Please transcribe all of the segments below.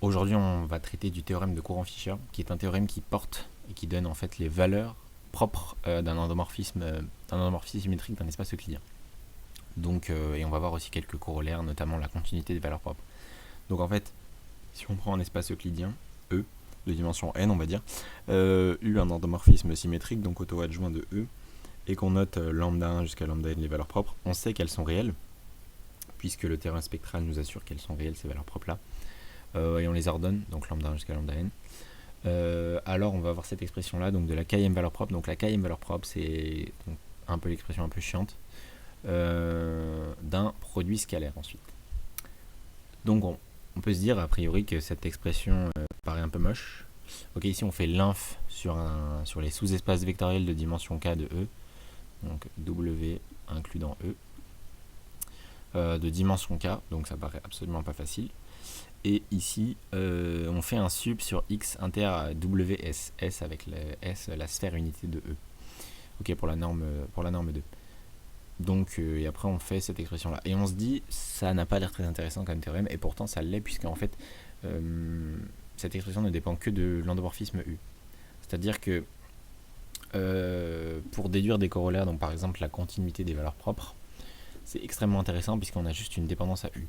Aujourd'hui, on va traiter du théorème de Courant-Fischer, qui est un théorème qui porte et qui donne en fait les valeurs propres d'un endomorphisme symétrique d'un espace euclidien. Donc, et on va voir aussi quelques corollaires, notamment la continuité des valeurs propres. Donc en fait, si on prend un espace euclidien, E, de dimension n, on va dire, U un endomorphisme symétrique, donc auto-adjoint de E, et qu'on note lambda 1 jusqu'à lambda n les valeurs propres, on sait qu'elles sont réelles, puisque le théorème spectral nous assure qu'elles sont réelles ces valeurs propres-là, et on les ordonne, donc lambda 1 jusqu'à lambda n. Alors on va avoir cette expression-là, donc de la kème valeur propre. Donc la kème valeur propre, c'est un peu l'expression un peu chiante d'un produit scalaire ensuite. Donc on peut se dire a priori que cette expression paraît un peu moche. Ok, ici on fait l'inf sur les sous-espaces vectoriels de dimension k de E, donc W inclus dans E, de dimension k, donc ça paraît absolument pas facile. Et ici, on fait un sup sur x inter à ws, s avec le s, la sphère unité de E. Ok, pour la norme 2. Donc, et après, on fait cette expression-là. Et on se dit, ça n'a pas l'air très intéressant comme théorème, et pourtant, ça l'est, puisqu'en fait, cette expression ne dépend que de l'endomorphisme U. C'est-à-dire que, pour déduire des corollaires, donc par exemple la continuité des valeurs propres, c'est extrêmement intéressant, puisqu'on a juste une dépendance à U.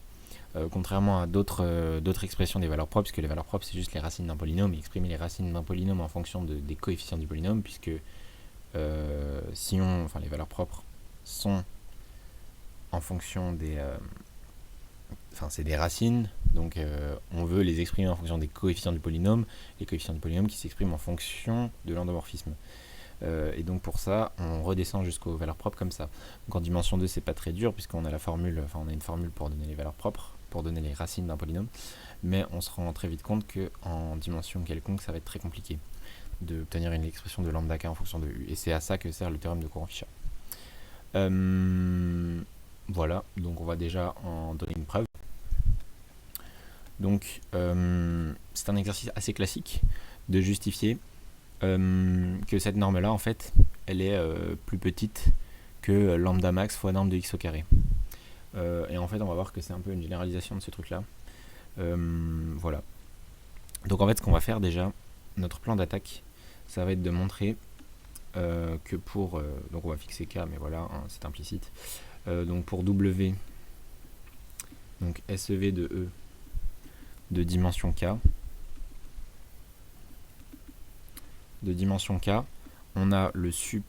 Contrairement à d'autres expressions des valeurs propres, puisque les valeurs propres c'est juste les racines d'un polynôme, et exprimer les racines d'un polynôme en fonction des coefficients du polynôme, puisque les valeurs propres sont en fonction c'est des racines, donc on veut les exprimer en fonction des coefficients du polynôme, les coefficients du polynôme qui s'expriment en fonction de l'endomorphisme. Et donc pour ça, on redescend jusqu'aux valeurs propres comme ça. Donc en dimension 2, c'est pas très dur, puisqu'on a on a une formule pour donner les valeurs propres, pour donner les racines d'un polynôme, mais on se rend très vite compte qu'en dimension quelconque, ça va être très compliqué d'obtenir une expression de lambda k en fonction de U. Et c'est à ça que sert le théorème de Courant-Fischer. Voilà, donc on va déjà en donner une preuve. Donc c'est un exercice assez classique de justifier que cette norme-là, en fait, elle est plus petite que lambda max fois norme de x au carré. Et en fait, on va voir que c'est un peu une généralisation de ce truc-là. Voilà. Donc en fait, ce qu'on va faire déjà, notre plan d'attaque, ça va être de montrer que pour... donc on va fixer k, mais voilà, hein, c'est implicite. Donc pour W, donc SEV de E de dimension k, on a le sup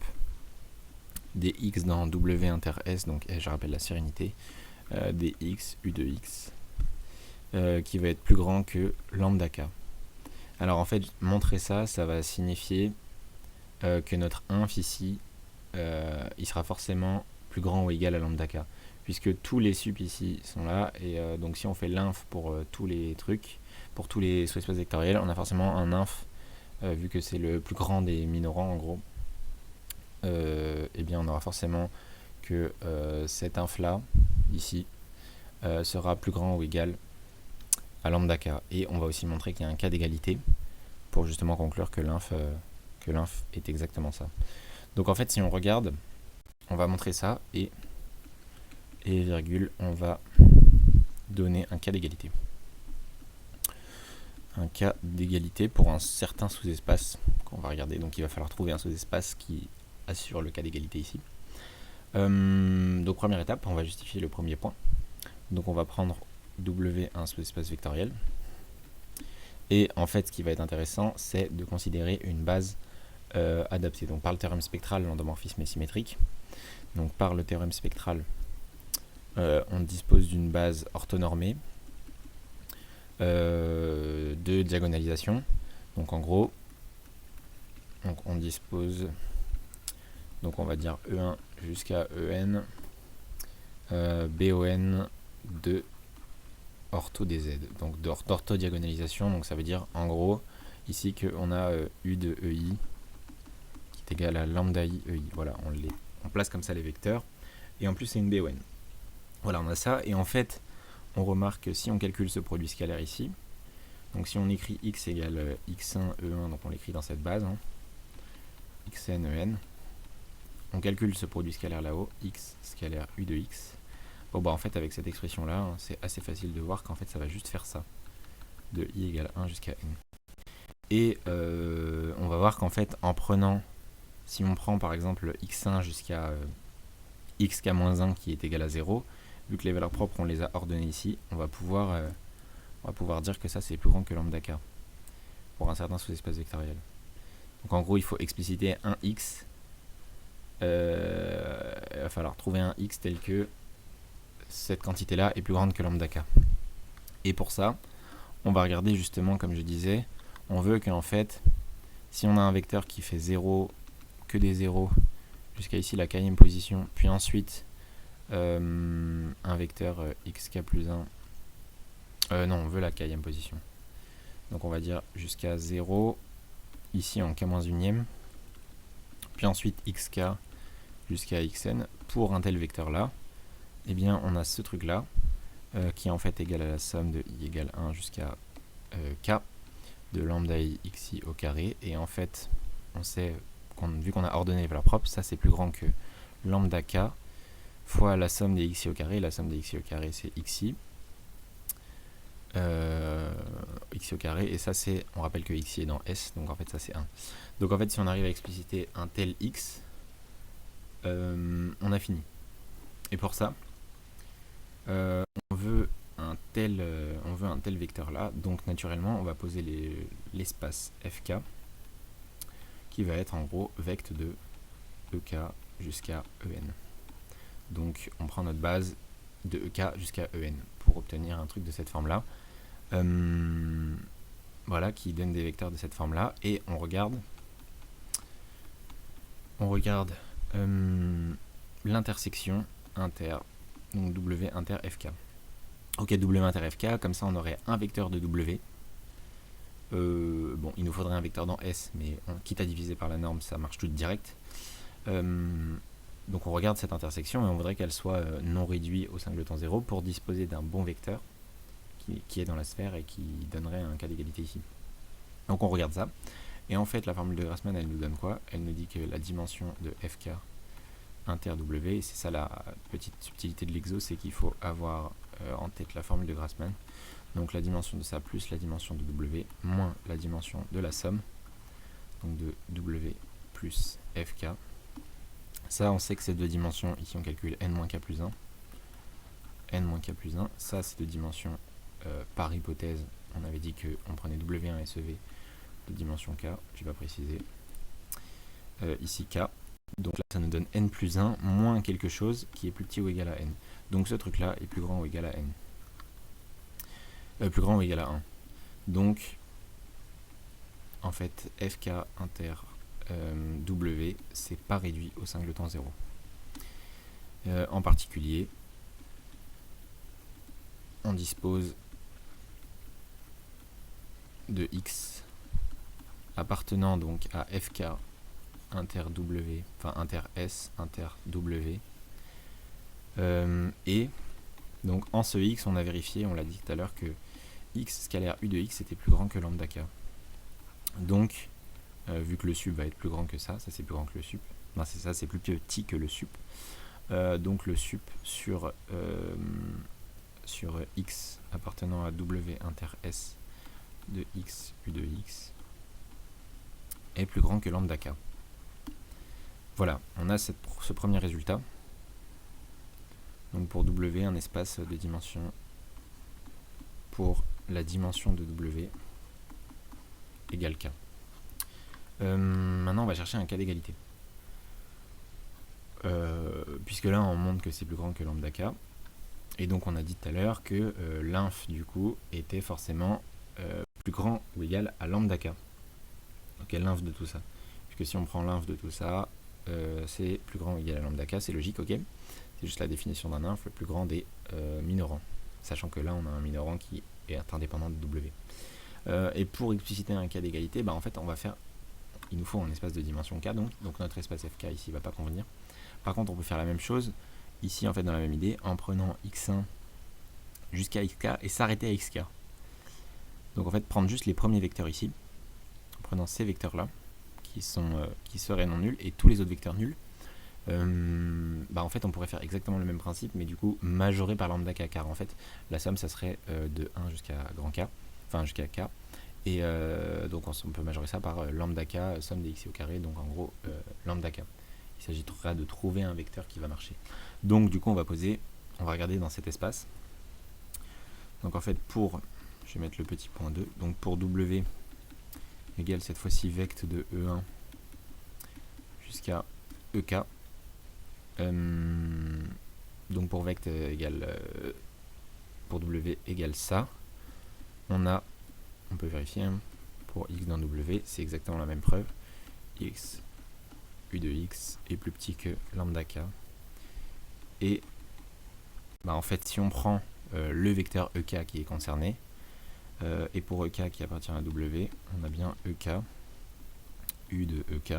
des x dans W inter S, donc je rappelle la sérénité, des x, U de x, qui va être plus grand que lambda k. Alors en fait, montrer ça, ça va signifier que notre inf ici, il sera forcément plus grand ou égal à lambda k, puisque tous les sup ici sont là, et donc si on fait l'inf pour tous les trucs, pour tous les sous-espaces vectoriels, on a forcément un inf, vu que c'est le plus grand des minorants en gros, et bien on aura forcément que cet inf là, ici, sera plus grand ou égal à lambda k. Et on va aussi montrer qu'il y a un cas d'égalité, pour justement conclure que l'inf est exactement ça. Donc en fait, si on regarde, on va montrer ça, et virgule, on va donner un cas d'égalité. Un cas d'égalité pour un certain sous-espace qu'on va regarder. Donc il va falloir trouver un sous-espace qui assure le cas d'égalité ici. Donc première étape, on va justifier le premier point. Donc on va prendre W un sous-espace vectoriel. Et en fait, ce qui va être intéressant, c'est de considérer une base adaptée. Donc par le théorème spectral, l'endomorphisme est symétrique. Donc par le théorème spectral, on dispose d'une base orthonormée de diagonalisation. Donc en gros, on dispose, donc on va dire E1 jusqu'à EN, BON de ortho dz, donc d'orthodiagonalisation. Donc ça veut dire en gros ici qu'on a U de EI qui est égal à lambda I EI. Voilà, on place comme ça les vecteurs, et en plus c'est une BON. Voilà, on a ça, et en fait on remarque que si on calcule ce produit scalaire ici, donc si on écrit x égale x1 e1, donc on l'écrit dans cette base, hein, xn en, on calcule ce produit scalaire là-haut, x scalaire u de x. Bon bah en fait avec cette expression là, hein, c'est assez facile de voir qu'en fait ça va juste faire ça. de i égale 1 jusqu'à n. Et on va voir qu'en fait, en prenant, si on prend par exemple x1 jusqu'à xk-1 qui est égal à 0, vu que les valeurs propres, on les a ordonnées ici, on va pouvoir dire que ça, c'est plus grand que lambda k pour un certain sous-espace vectoriel. Donc en gros, il faut expliciter un x. Il va falloir trouver un x tel que cette quantité-là est plus grande que lambda k. Et pour ça, on va regarder justement, comme je disais, on veut qu'en fait, si on a un vecteur qui fait 0, que des 0, jusqu'à ici la kème position, puis ensuite un vecteur xk plus 1, non, on veut la kème position. Donc on va dire jusqu'à 0, ici en k-1, puis ensuite xk jusqu'à xn, pour un tel vecteur là, eh bien on a ce truc là, qui est en fait égal à la somme de i égale 1 jusqu'à k de lambda i xi au carré, et en fait on sait, vu qu'on a ordonné les valeurs propres, ça c'est plus grand que lambda k fois la somme des xi au carré, la somme des xi au carré c'est xi, xi au carré, et ça c'est, on rappelle que xi est dans S, donc en fait ça c'est 1. Donc en fait si on arrive à expliciter un tel x, on a fini. Et pour ça, on veut un tel vecteur là, donc naturellement on va poser l'espace fk qui va être en gros vect de ek jusqu'à en. Donc on prend notre base de ek jusqu'à en pour obtenir un truc de cette forme là, voilà, qui donne des vecteurs de cette forme là, et on regarde l'intersection inter, donc w inter fk. Ok, w inter fk, comme ça on aurait un vecteur de w. Bon, il nous faudrait un vecteur dans S, mais quitte à diviser par la norme, ça marche tout direct. Donc on regarde cette intersection et on voudrait qu'elle soit non réduite au singleton 0 pour disposer d'un bon vecteur qui est dans la sphère et qui donnerait un cas d'égalité ici. Donc on regarde ça. Et en fait, la formule de Grassmann, elle nous donne quoi? Elle nous dit que la dimension de fk inter w, et c'est ça la petite subtilité de l'exo, c'est qu'il faut avoir en tête la formule de Grassmann. Donc la dimension de ça plus la dimension de w moins la dimension de la somme, donc de w plus fk. Ça, on sait que c'est deux dimensions. Ici, on calcule n-k plus 1. n-k plus 1, ça c'est de dimension par hypothèse. On avait dit qu'on prenait w1 SEV de dimension k, je vais pas préciser. Ici k. Donc là, ça nous donne n plus 1 moins quelque chose qui est plus petit ou égal à n. Donc ce truc-là est plus grand ou égal à n. Plus grand ou égal à 1. Donc, en fait, fk inter w, c'est pas réduit au singleton 0. En particulier, on dispose de x appartenant donc à fk inter w, enfin inter s, inter w, et donc en ce x, on a vérifié, on l'a dit tout à l'heure, que x scalaire u de x était plus grand que lambda k. Donc, vu que le sup va être plus grand que ça c'est plus grand que le sup, non c'est ça, c'est plus petit que le sup, donc le sup sur x appartenant à w inter s de x u de x est plus grand que lambda k. Voilà, on a ce premier résultat. Donc pour w, un espace de dimension pour la dimension de w égale k. Maintenant on va chercher un cas d'égalité. Puisque là on montre que c'est plus grand que lambda k. Et donc on a dit tout à l'heure que l'inf du coup était forcément plus grand ou égal à lambda k. Ok, l'inf de tout ça. Puisque si on prend l'inf de tout ça, c'est plus grand ou égal à lambda k, c'est logique, ok. C'est juste la définition d'un inf, le plus grand des minorants. Sachant que là on a un minorant qui est indépendant de w. Et pour expliciter un cas d'égalité, en fait on va faire, il nous faut un espace de dimension k, donc notre espace fk ici ne va pas convenir. Par contre on peut faire la même chose ici en fait dans la même idée, en prenant x1 jusqu'à xk et s'arrêter à xk. Donc en fait prendre juste les premiers vecteurs ici, en prenant ces vecteurs là qui seraient non nuls et tous les autres vecteurs nuls. En fait on pourrait faire exactement le même principe, mais du coup majoré par lambda k, car en fait la somme ça serait de 1 jusqu'à grand k, enfin jusqu'à k. Et donc on peut majorer ça par lambda k, somme des xi au carré, donc en gros lambda k. Il s'agira de trouver un vecteur qui va marcher. Donc du coup on va regarder dans cet espace. Donc en fait je vais mettre le petit point 2, donc pour w égale cette fois-ci vect de E1 jusqu'à EK. Donc pour vect égale pour w égale ça, on peut vérifier, hein, pour x dans w, c'est exactement la même preuve. X, u de x est plus petit que lambda k. Et en fait, si on prend le vecteur ek qui est concerné, et pour ek qui appartient à w, on a bien ek, u de ek.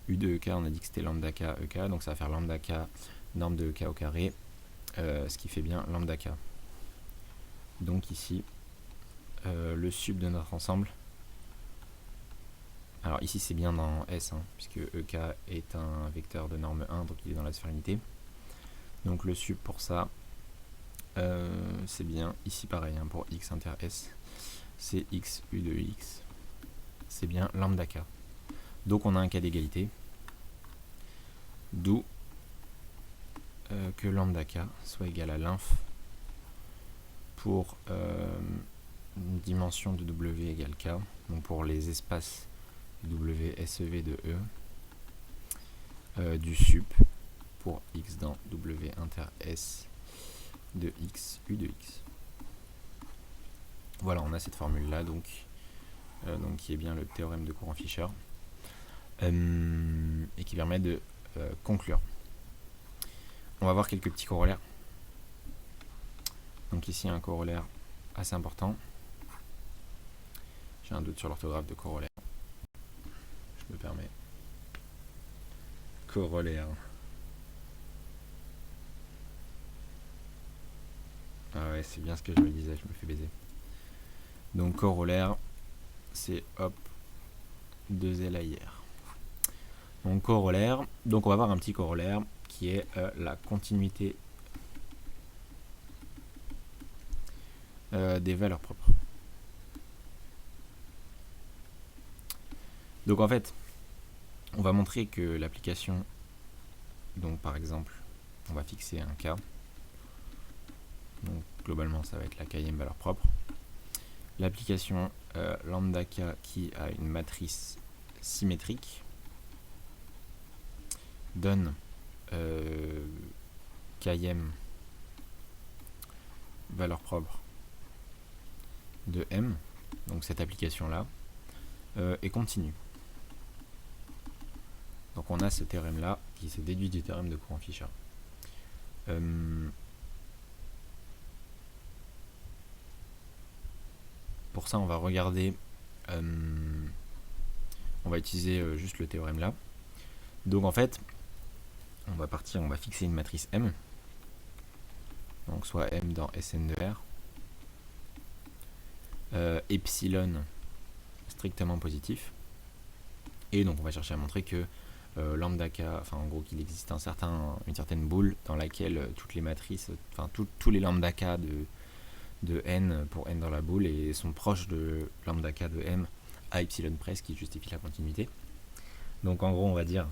U de ek, on a dit que c'était lambda k ek, donc ça va faire lambda k norme de ek au carré, ce qui fait bien lambda k. Donc ici, le sub de notre ensemble, alors ici c'est bien dans S, hein, puisque EK est un vecteur de norme 1, donc il est dans la sphère unité. Donc le sub pour ça, c'est bien ici pareil, hein, pour x inter S, c'est x u de x, c'est bien lambda k. Donc on a un cas d'égalité, d'où que lambda k soit égal à l'inf pour une dimension de w égale k, donc pour les espaces w SEV de E, du sup pour x dans w inter S de x u de x. Voilà, on a cette formule là, donc qui est bien le théorème de Courant-Fischer, et qui permet de conclure. On va voir quelques petits corollaires. Donc ici un corollaire assez important. J'ai un doute sur l'orthographe de corollaire. Je me permets. Corollaire. Ah ouais, c'est bien ce que je me disais, je me fais baiser. Donc corollaire, c'est hop, 2LAIR. Donc corollaire, donc on va voir un petit corollaire qui est la continuité des valeurs propres. Donc en fait, on va montrer que l'application, donc par exemple, on va fixer un k. Donc globalement, ça va être la kème valeur propre. L'application lambda k qui a une matrice symétrique donne kème valeur propre de m, donc cette application là, est continue. Donc on a ce théorème là qui se déduit du théorème de Courant-Fischer. Pour ça on va regarder, on va utiliser juste le théorème là. Donc en fait on va fixer une matrice M, donc soit M dans Sn de R, epsilon strictement positif, et donc on va chercher à montrer que lambda k, enfin en gros qu'il existe une certaine boule dans laquelle toutes les matrices, enfin tous les lambda k de n pour n dans la boule et sont proches de lambda k de m à epsilon près, ce qui justifie la continuité. Donc en gros on va dire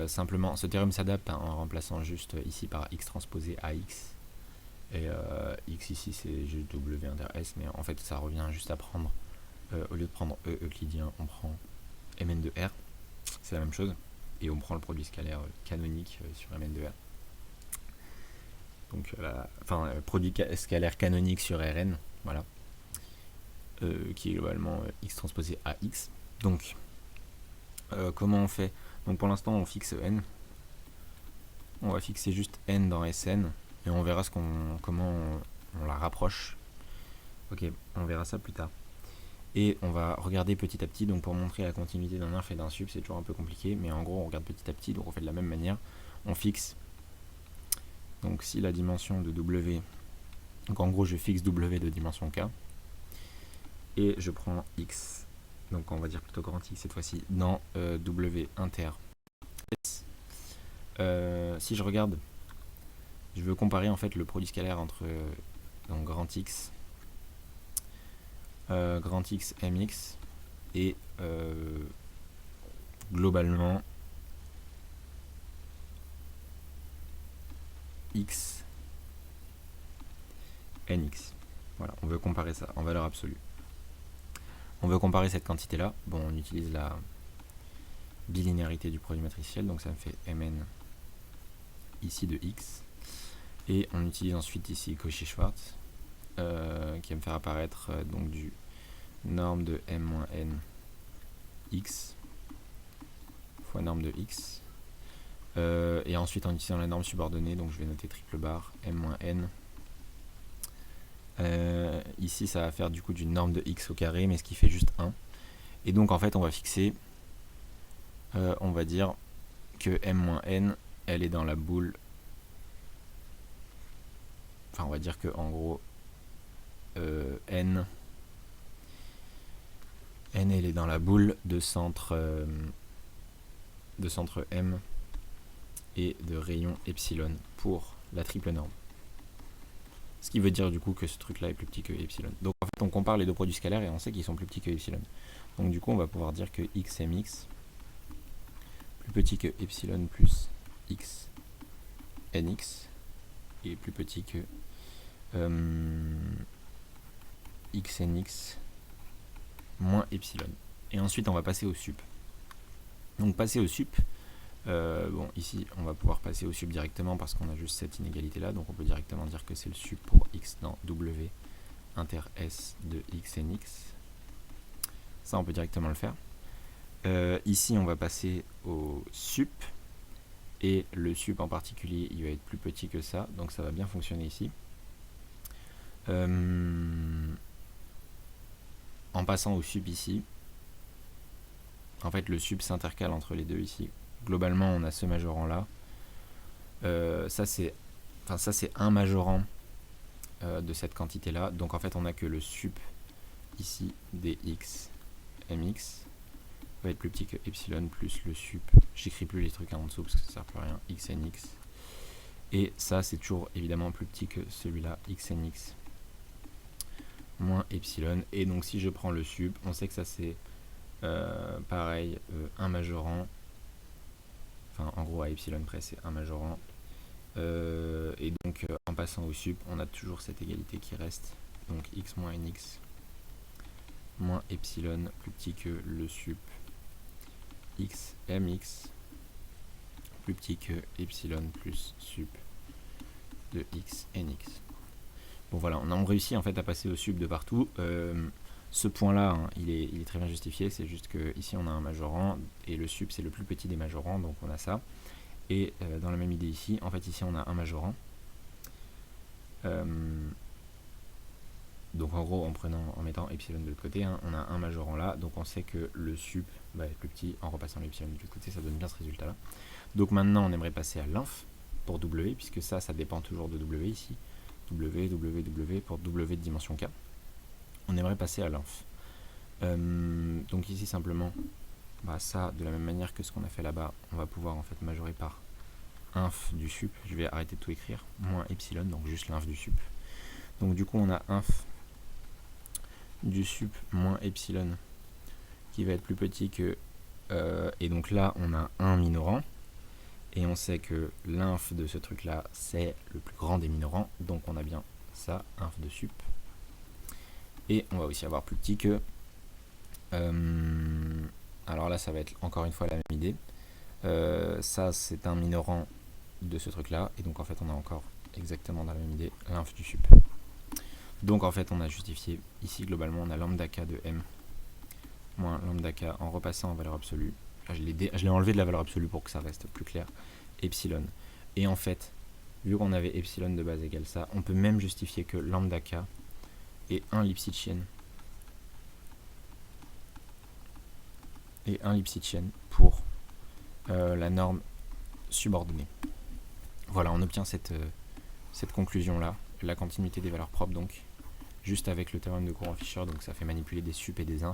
simplement, ce théorème s'adapte en remplaçant juste ici par x transposé ax, et x ici c'est juste w inter s, mais en fait ça revient juste à prendre, au lieu de prendre e euclidien, on prend mn de r, c'est la même chose, et on prend le produit scalaire canonique sur mn de r. Donc produit scalaire canonique sur Rn, voilà, qui est globalement x transposé ax. Donc comment on fait? Donc pour l'instant on fixe n, on va fixer juste n dans Sn, et on verra comment on la rapproche. Ok, on verra ça plus tard. Et on va regarder petit à petit, donc pour montrer la continuité d'un inf et d'un sub, c'est toujours un peu compliqué, mais en gros on regarde petit à petit, donc on fait de la même manière. On fixe, donc si la dimension de w, donc en gros je fixe w de dimension k, et je prends x, donc on va dire plutôt grand x cette fois-ci, dans w inter s. Si je regarde, je veux comparer en fait le produit scalaire entre donc grand x grand X mx et globalement x nx. Voilà, on veut comparer ça en valeur absolue. On veut comparer cette quantité là. Bon, on utilise la bilinéarité du produit matriciel, donc ça me fait mn ici de x. Et on utilise ensuite ici Cauchy-Schwarz qui va me faire apparaître donc du norme de m-n x fois norme de x. Et ensuite en utilisant la norme subordonnée, donc je vais noter triple barre m-n. Ici ça va faire du coup du norme de x au carré, mais ce qui fait juste 1. Et donc en fait on va fixer, on va dire que m-n elle est dans la boule, enfin on va dire que en gros n elle est dans la boule de centre M et de rayon epsilon pour la triple norme. Ce qui veut dire du coup que ce truc là est plus petit que epsilon. Donc en fait on compare les deux produits scalaires et on sait qu'ils sont plus petits que epsilon. Donc du coup on va pouvoir dire que xmx plus petit que epsilon plus x nx est plus petit que xnx moins epsilon. Et ensuite on va passer au sup. Donc passer au sup, bon ici on va pouvoir passer au sup directement parce qu'on a juste cette inégalité là, donc on peut directement dire que c'est le sup pour x dans w inter s de x nx. Ça on peut directement le faire. Ici on va passer au sup, et le sup en particulier il va être plus petit que ça, donc ça va bien fonctionner ici. En passant au sup ici, en fait le sup s'intercale entre les deux ici. Globalement on a ce majorant là, ça c'est un majorant de cette quantité là, donc en fait on a que le sup ici dx mx va être plus petit que epsilon plus le sup, j'écris plus les trucs en dessous parce que ça sert plus à rien, xnx, et ça c'est toujours évidemment plus petit que celui-là, xnx moins epsilon. Et donc si je prends le sup, on sait que ça c'est pareil, un majorant, enfin en gros à epsilon près c'est un majorant, et donc en passant au sup on a toujours cette égalité qui reste, donc x moins nx moins epsilon plus petit que le sup x mx plus petit que epsilon plus sup de x nx. Bon voilà, on a réussi en fait à passer au sup de partout. Ce point là hein, il est très bien justifié, c'est juste que ici on a un majorant et le sup c'est le plus petit des majorants, donc on a ça. Et dans la même idée ici, en fait ici on a un majorant. Donc en gros en mettant epsilon de l'autre côté, hein, on a un majorant là, donc on sait que le sup va être plus petit en repassant l'epsilon de l'autre côté, ça donne bien ce résultat là. Donc maintenant on aimerait passer à l'inf pour w, puisque ça dépend toujours de w ici. W pour w de dimension k. On aimerait passer à l'inf. Donc ici simplement, ça de la même manière que ce qu'on a fait là-bas, on va pouvoir en fait majorer par inf du sup. Je vais arrêter de tout écrire, moins epsilon, donc juste l'inf du sup. Donc du coup on a inf du sup moins epsilon qui va être plus petit que et donc là on a un minorant et on sait que l'inf de ce truc là c'est le plus grand des minorants, donc on a bien ça, inf de sup. Et on va aussi avoir plus petit que alors là ça va être encore une fois la même idée, ça c'est un minorant de ce truc là, et donc en fait on a encore exactement dans la même idée l'inf du sup. Donc en fait on a justifié ici globalement on a lambda k de m moins lambda k en repassant en valeur absolue. Je l'ai enlevé de la valeur absolue pour que ça reste plus clair, epsilon. Et en fait vu qu'on avait epsilon de base égale ça, on peut même justifier que lambda k est 1 Lipschitzienne et 1 Lipschitzienne pour la norme subordonnée. Voilà, on obtient cette conclusion là, la continuité des valeurs propres donc, juste avec le théorème de Courant-Fischer, donc ça fait manipuler des sup et des infs.